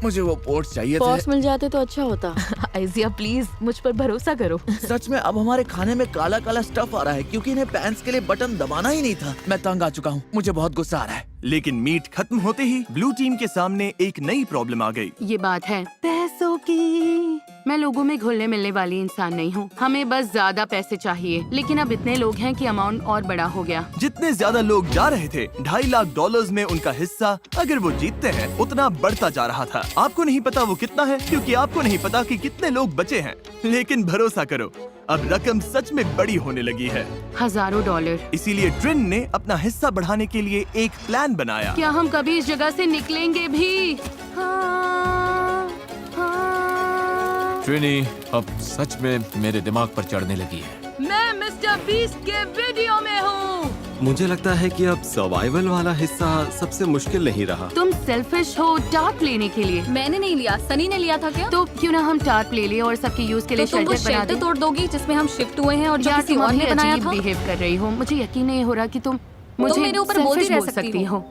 मुझे वो पोर्ट्स चाहिए पॉट्स थे। मिल जाते तो अच्छा होता। आइजिया प्लीज मुझ पर भरोसा करो। सच में अब हमारे खाने में काला काला स्टफ आ रहा है क्योंकि इन्हें पैंस के लिए बटन दबाना ही नहीं था। मैं तंग आ चुका हूँ, मुझे बहुत गुस्सा आ रहा है। लेकिन मीट खत्म होते ही ब्लू टीम के सामने एक नई प्रॉब्लम आ गई। ये बात है पैसों की। मैं लोगों में घुलने मिलने वाली इंसान नहीं हूँ। हमें बस ज्यादा पैसे चाहिए, लेकिन अब इतने लोग हैं कि अमाउंट और बड़ा हो गया। जितने ज्यादा लोग जा रहे थे, $2.5 लाख में उनका हिस्सा अगर वो जीतते हैं उतना बढ़ता जा रहा था। आपको नहीं पता वो कितना है, क्योंकि आपको नहीं पता कि कितने लोग बचे हैं। लेकिन भरोसा करो, अब रकम सच में बड़ी होने लगी है, हजारों डॉलर। इसीलिए ट्रिन ने अपना हिस्सा बढ़ाने के लिए एक प्लान बनाया। क्या हम कभी इस जगह से निकलेंगे भी? हाँ, हाँ। ट्रिनी अब सच में मेरे दिमाग पर चढ़ने लगी है। मैं मिस्टर बीस्ट के वीडियो में हूँ। मुझे लगता है कि अब सर्वाइवल वाला हिस्सा सबसे मुश्किल नहीं रहा। तुम सेल्फिश हो टार्प लेने के लिए। मैंने नहीं लिया, सनी ने लिया था। क्या? तो क्यों ना हम टार्प ले लिए और सबके यूज के लिए तो तुम वो शेल्टर बना शेल्टर दें? तोड़ दोगी जिसमें हम शिफ्ट हुए हैं और जो यार किसी तुम और ने बनाया था। बिहेव कर रही हो। मुझे यकीन नहीं हो रहा कि तुम मुझे मेरे ऊपर बोलती selfish रह बोल सकती हो।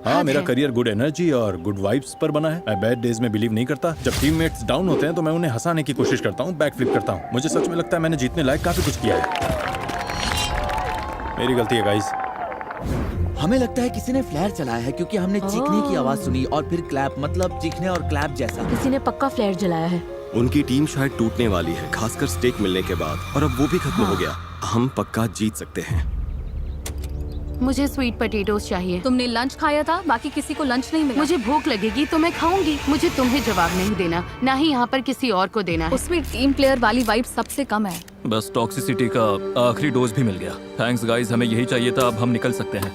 हाँ, मेरा करियर गुड एनर्जी और गुड वाइब्स पर बना है। मैं बैड डेज में बिलीव नहीं करता। जब टीममेट्स डाउन होते हैं तो मैं उन्हें हंसाने की कोशिश करता हूँ, बैक फ्लिप करता हूँ। मुझे सच में लगता है मैंने जीतने लायक काफी कुछ किया है। मेरी गलती है गाइस। हमें लगता है किसी ने फ्लेयर चलाया है क्योंकि हमने चीखने की आवाज सुनी और फिर क्लैप, मतलब चीखने और क्लैप जैसा। किसी ने पक्का फ्लेयर जलाया है। उनकी टीम शायद टूटने वाली है, खासकर स्टेक मिलने के बाद, और अब वो भी खत्म हो गया। हम पक्का जीत सकते हैं। मुझे स्वीट पोटैटोस चाहिए। तुमने लंच खाया था, बाकी किसी को लंच नहीं मिला। मुझे भूख लगेगी तो मैं खाऊंगी। मुझे तुम्हें जवाब नहीं देना, ना ही यहाँ पर किसी और को देना है। उसमें टीम प्लेयर वाली वाइब सबसे कम है। बस टॉक्सिसिटी का आखिरी डोज भी मिल गया। थैंक्स गाइस, हमें यही चाहिए था। अब हम निकल सकते हैं।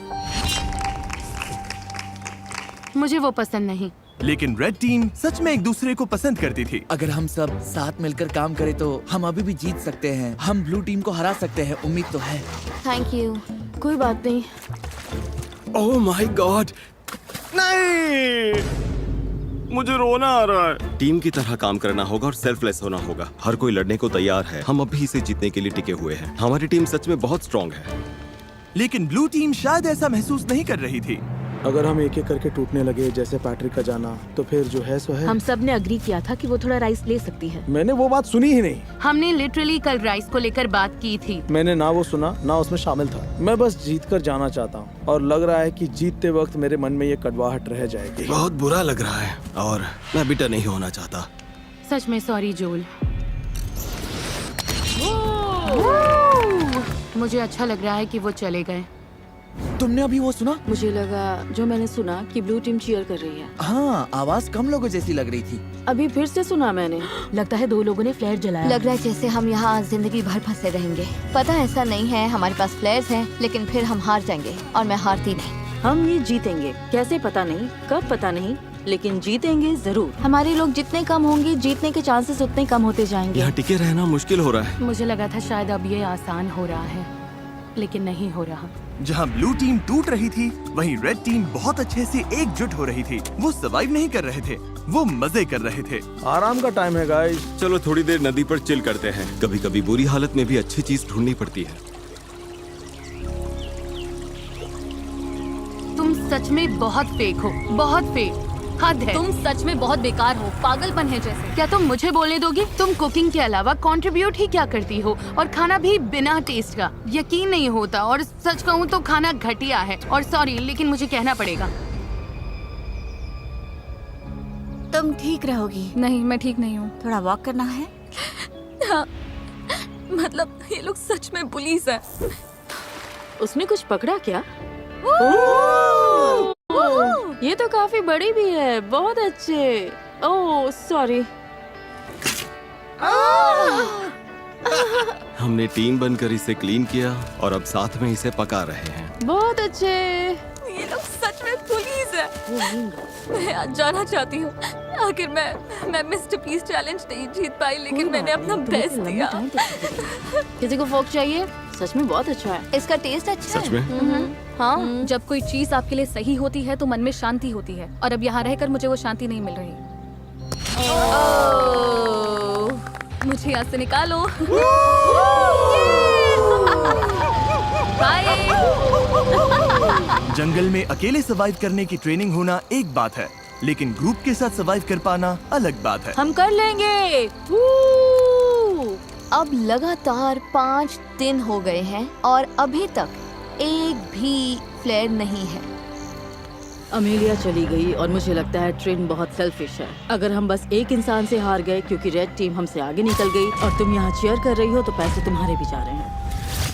मुझे वो पसंद नहीं। लेकिन रेड टीम सच में एक दूसरे को पसंद करती थी। अगर हम सब साथ मिलकर काम करें तो हम अभी भी जीत सकते हैं। हम ब्लू टीम को हरा सकते हैं, उम्मीद तो है। Thank you. कोई बात नहीं। ओह माय गॉड, नहीं, मुझे रोना आ रहा है। टीम की तरह काम करना होगा और सेल्फलेस होना होगा। हर कोई लड़ने को तैयार है। हम अभी इसे जीतने के लिए टिके हुए हैं। हमारी टीम सच में बहुत स्ट्रांग है। लेकिन ब्लू टीम शायद ऐसा महसूस नहीं कर रही थी। अगर हम एक एक करके टूटने लगे जैसे पैट्रिक का जाना, तो फिर जो है सो है। हम सब ने अग्री किया था कि वो थोड़ा राइस ले सकती है। मैंने वो बात सुनी ही नहीं। हमने लिटरली कल राइस को लेकर बात की थी। मैंने ना वो सुना ना उसमें शामिल था। मैं बस जीत कर जाना चाहता हूँ और लग रहा है कि जीतते वक्त मेरे मन में ये कड़वाहट रह जाएगी। बहुत बुरा लग रहा है और मैं बिटर नहीं होना चाहता। सच में सॉरी जोल। मुझे अच्छा लग रहा है कि वो चले गए। तुमने अभी वो सुना? मुझे लगा जो मैंने सुना कि ब्लू टीम चीयर कर रही है। हाँ, आवाज कम लोगों जैसी लग रही थी। अभी फिर से सुना मैंने। लगता है 2 लोगों ने फ्लेयर जलाया। लग रहा है जैसे हम यहाँ जिंदगी भर फंसे रहेंगे। पता ऐसा नहीं है, हमारे पास फ्लेयर्स हैं, लेकिन फिर हम हार जाएंगे और मैं हारती नहीं। हम ये जीतेंगे, कैसे पता नहीं, कब पता नहीं, लेकिन जीतेंगे जरूर। हमारे लोग जितने कम होंगे, जीतने के चांसेस उतने कम होते जाएंगे। यहाँ टिके रहना मुश्किल हो रहा है। मुझे लगा था शायद अब ये आसान हो रहा है। लेकिन नहीं हो रहा। जहां ब्लू टीम टूट रही थी, वहीं रेड टीम बहुत अच्छे से एकजुट हो रही थी। वो सर्वाइव नहीं कर रहे थे, वो मजे कर रहे थे। आराम का टाइम है गाइस। चलो थोड़ी देर नदी पर चिल करते हैं। कभी कभी बुरी हालत में भी अच्छी चीज ढूंढनी पड़ती है। तुम सच में बहुत फेक हो, बहुत फेक। हद है। तुम सच में बहुत बेकार हो, पागलपन है जैसे। क्या तुम मुझे बोलने दोगे? तुम कुकिंग के अलावा कंट्रीब्यूट ही क्या करती हो, और खाना भी बिना टेस्ट का। यकीन नहीं होता, और सच कहूँ तो खाना घटिया है। और सॉरी, लेकिन मुझे कहना पड़ेगा। तुम ठीक रहोगी? नहीं, मैं ठीक नहीं हूँ। थोड़ा वॉक करना है? हाँ, मतलब ये लोग सच में पुलिस है। उसने कुछ पकड़ा क्या? ये तो काफी बड़ी भी है। बहुत अच्छे। Oh sorry. हमने टीम बनकर इसे क्लीन किया और अब साथ में इसे पका रहे हैं। बहुत अच्छे। ये लोग सच में पुलिस है। मैं आज जाना चाहती हूँ। आखिर मैं मिस्टर पीस चैलेंज नहीं जीत पाई, लेकिन मैंने अपना बेस्ट दिया। किसी को फोक चाहिए? सच में बहुत अच्छा है। इसका टेस्ट अच्छा सच है। में? हाँ, जब कोई चीज आपके लिए सही होती है तो मन में शांति होती है, और अब यहाँ रहकर मुझे वो शांति नहीं मिल रही। मुझे यहाँ से निकालो। बाय। जंगल में अकेले सर्वाइव करने की ट्रेनिंग होना एक बात है, लेकिन ग्रुप के साथ सर्वाइव कर पाना अलग बात है। हम कर लेंगे। अब लगातार 5 दिन हो गए हैं और अभी तक एक भी फ्लेयर नहीं है। अमेलिया चली गई और मुझे लगता है ट्रेन बहुत सेल्फिश है। अगर हम बस एक इंसान से हार गए क्योंकि रेड टीम हमसे आगे निकल गई और तुम यहाँ चीयर कर रही हो, तो पैसे तुम्हारे भी जा रहे हैं।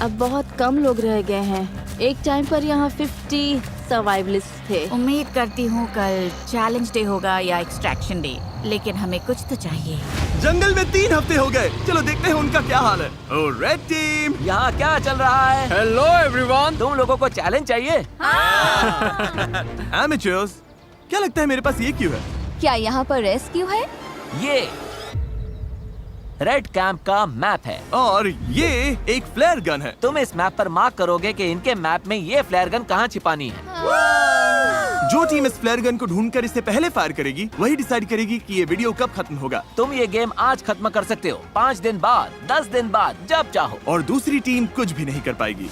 अब बहुत कम लोग रह गए हैं। एक टाइम पर यहाँ 50 सर्वाइवलिस्ट थे। उम्मीद करती हूँ कल चैलेंज डे होगा या एक्सट्रैक्शन डे, लेकिन हमें कुछ तो चाहिए। जंगल में 3 हफ्ते हो गए। चलो देखते हैं उनका क्या हाल है। ओ रेड टीम, यहाँ क्या चल रहा है? Hello everyone. तुम लोगों को चैलेंज चाहिए? एमेचर्स, क्या लगता है मेरे पास ये क्यों है? क्या यहाँ पर रेस्क्यू है? ये रेड कैंप का मैप है और ये एक फ्लेयर गन है। तुम इस मैप पर मार्क करोगे कि इनके मैप में ये फ्लेयर गन कहाँ छिपानी है। जो टीम इस फ्लेयर गन को ढूंढकर इसे पहले फायर करेगी, वही डिसाइड करेगी कि ये वीडियो कब खत्म होगा। तुम ये गेम आज खत्म कर सकते हो, 5 दिन बाद, 10 दिन बाद, जब चाहो। और दूसरी टीम कुछ भी नहीं कर पाएगी।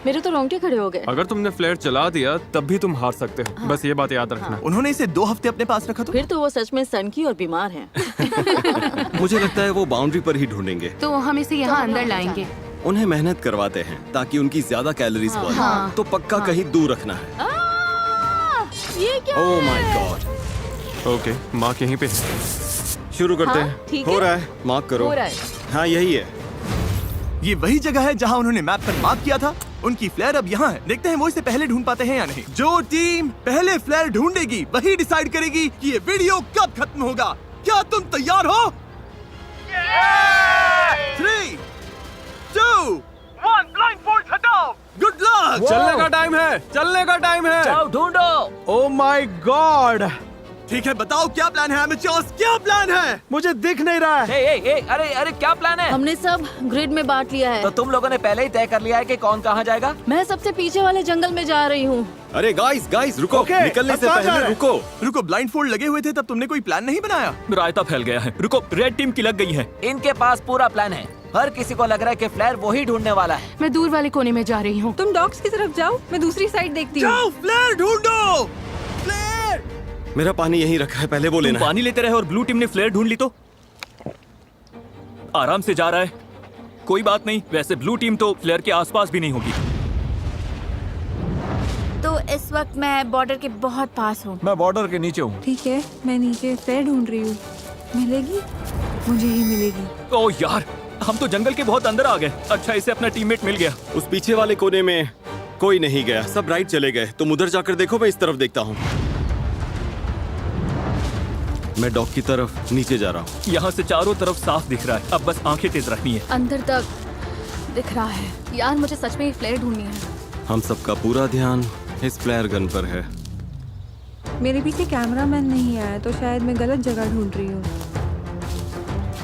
मेरे तो रोंगटे खड़े हो गए। अगर तुमने फ्लेयर चला दिया तब भी तुम हार सकते हो। हाँ। बस ये बात याद रखना। उन्होंने इसे 2 हफ्ते अपने पास रखा फिर तो वो सच में सनकी और बीमार हैं। मुझे लगता है वो बाउंड्री पर ही ढूंढेंगे। तो हम इसे यहाँ अंदर लाएंगे। उन्हें मेहनत करवाते हैं ताकि उनकी ज्यादा कैलोरीज बढ़े। हाँ। तो पक्का कहीं दूर रखना है। ये क्या oh my God. Okay, mark यहीं पे। शुरू करते हाँ, हैं। ठीक हो है। रहा है, मार्क करो। हो रहा है। हाँ यही है। ये वही जगह है जहां उन्होंने मैप पर मार्क किया था। उनकी फ्लेयर अब यहाँ है। देखते हैं वो इसे पहले ढूंढ पाते हैं या नहीं। जो टीम पहले फ्लेयर ढूंढेगी वही डिसाइड करेगी कि ये वीडियो कब खत्म होगा। क्या तुम तैयार हो? 3, 2, 1, ब्लाइंड फोर्स हटाओ। Good luck. चलने का टाइम है, चलने का टाइम है। जाओ ढूंढो। Oh my God. ठीक है, बताओ क्या प्लान है एमेचर्स, क्या प्लान है? मुझे दिख नहीं रहा है। अरे क्या प्लान है? हमने सब ग्रिड में बांट लिया है। तो तुम लोगों ने पहले ही तय कर लिया है कि कौन कहाँ जाएगा? मैं सबसे पीछे वाले जंगल में जा रही हूँ। अरे गाइस रुको। Okay, निकलने अब से कहाँ जा पहले रहे हैं? रुको। ब्लाइंड फोल्ड लगे हुए थे तब तुमने कोई प्लान नहीं बनाया? रायता फैल गया है। रुको, रेड टीम की लग गई है। इनके पास पूरा प्लान है। हर किसी को लग रहा है कि फ्लेयर वही ढूंढने वाला है। मैं दूर वाले कोने में जा रही हूँ। तुम डॉग्स की तरफ जाओ, मैं दूसरी साइड देखती हूँ। जाओ फ्लेयर ढूंढो। फ्लेयर। मेरा पानी यहीं रखा है, पहले वो लेना। पानी लेते रहे और ब्लू टीम ने फ्लेयर ढूंढ ली तो आराम से जा रहा है। कोई बात नहीं, वैसे ब्लू टीम तो फ्लेयर के आसपास भी नहीं होगी। तो इस वक्त मैं बॉर्डर के बहुत पास हूँ। मैं बॉर्डर के नीचे हूँ। ठीक है, मैं नीचे फ्लेयर ढूंढ रही हूँ। मिलेगी? मुझे ही मिलेगी। ओह यार, हम तो जंगल के बहुत अंदर आ गए। अच्छा, इसे अपना टीममेट मिल गया। उस पीछे वाले कोने में कोई नहीं गया, सब राइट चले गए। तुम उधर जाकर देखो, मैं इस तरफ देखता हूँ। मैं डॉग की तरफ नीचे जा रहा हूँ। यहाँ से चारों तरफ साफ दिख रहा है, अब बस आंखें तेज रखनी है। अंदर तक दिख रहा है। यार मुझे सच में ये फ्लेयर ढूंढनी है। हम सबका पूरा ध्यान इस फ्लेयर गन पर है। मेरे पीछे कैमरामैन नहीं आया तो शायद मैं गलत जगह ढूंढ रही हूँ,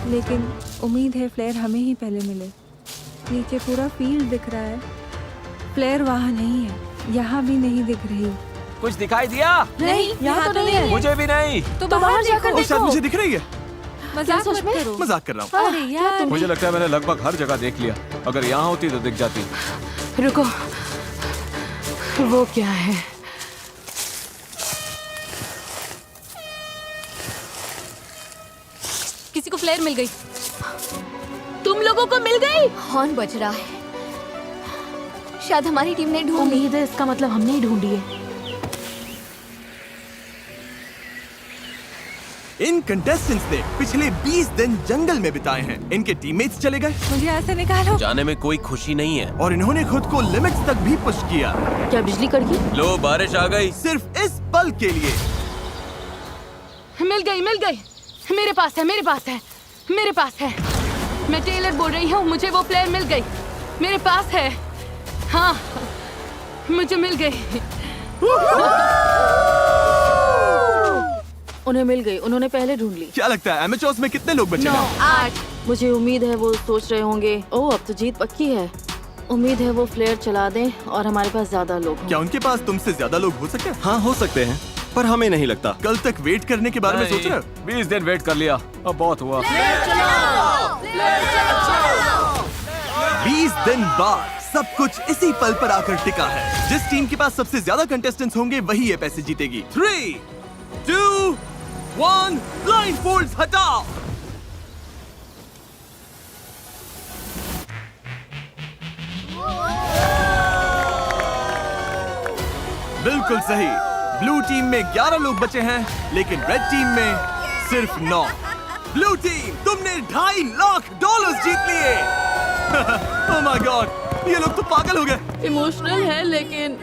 लेकिन उम्मीद है फ्लेयर हमें ही पहले मिले। नीचे पूरा फील्ड दिख रहा है, फ्लेयर वहाँ नहीं है, यहाँ भी नहीं दिख रही। कुछ दिखाई दिया? नहीं, यहाँ तो नहीं है। मुझे भी नहीं। तो बाहर जाकर ओ, शायद देखो। मुझे दिख रही है। मजाक मत करो। मजाक कर रहा हूँ। अरे यार, मुझे लगता है मैंने लगभग हर जगह देख लिया। अगर यहाँ होती तो दिख जाती। रुको, वो क्या है? किसी को फ्लेयर मिल गई। तुम लोगों को मिल गई? हॉर्न बज रहा है। शायद हमारी टीम ने ढूंढ ली। उम्मीद है इसका मतलब हमने ही ढूंढी है। इन कंटेस्टेंट्स ने पिछले 20 दिन जंगल में बिताए हैं। इनके टीममेट्स चले गए। मुझे ऐसे निकालो। जाने में कोई खुशी नहीं है। और इन्होंने खुद को लिमिट्स तक भी पुश किया। क्या बिजली कड़की? लो, बारिश आ गई। सिर्फ इस पल के लिए। मिल गई, मिल गई। मेरे पास है, मेरे पास है, मेरे पास है। मैं टेलर बोल रही हूँ, मुझे वो फ्लेयर मिल गई। मेरे पास है। हाँ, मुझे मिल गई। उन्हें मिल गई, उन्होंने पहले ढूंढ ली। क्या लगता है एमेचर्स में कितने लोग बचे हैं? 8। मुझे उम्मीद है वो सोच रहे होंगे, ओह अब तो जीत पक्की है। उम्मीद है वो फ्लेयर चला दें और हमारे पास ज्यादा लोग हों। क्या उनके पास तुमसे ज्यादा लोग हो सकते हैं? हाँ, हो सकते हैं, पर हमें नहीं लगता। कल तक वेट करने के बारे में सोच रहे हो? 20 दिन वेट कर लिया, अब बहुत हुआ। 20 दिन बाद सब कुछ इसी पल पर आकर टिका है। जिस टीम के पास सबसे ज्यादा कंटेस्टेंट्स होंगे वही ये पैसे जीतेगी। 3, 2, 1, ब्लाइंडफोल्ड्स हटाओ। बिल्कुल सही। ब्लू टीम में 11 लोग बचे हैं, लेकिन रेड टीम में सिर्फ 9। ब्लू टीम, तुमने $2.5 लाख जीत लिए। ओह माय गॉड, ये लोग तो पागल हो गए। इमोशनल है, लेकिन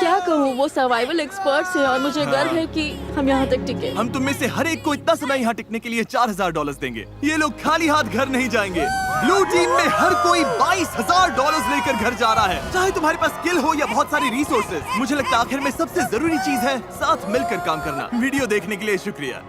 क्या कहूँ, वो सर्वाइवल एक्सपर्ट्स हैं और मुझे गर्व है कि हम यहाँ तक टिके। हम तुम में से हर एक को इतना समय यहाँ टिकने के लिए $4,000 देंगे। ये लोग खाली हाथ घर नहीं जाएंगे। ब्लू टीम में हर कोई $22,000 लेकर घर जा रहा है, चाहे तुम्हारे पास स्किल हो या बहुत सारी रिसोर्सेज। मुझे लगता है आखिर में सबसे जरूरी चीज है साथ मिलकर काम करना। वीडियो देखने के लिए शुक्रिया।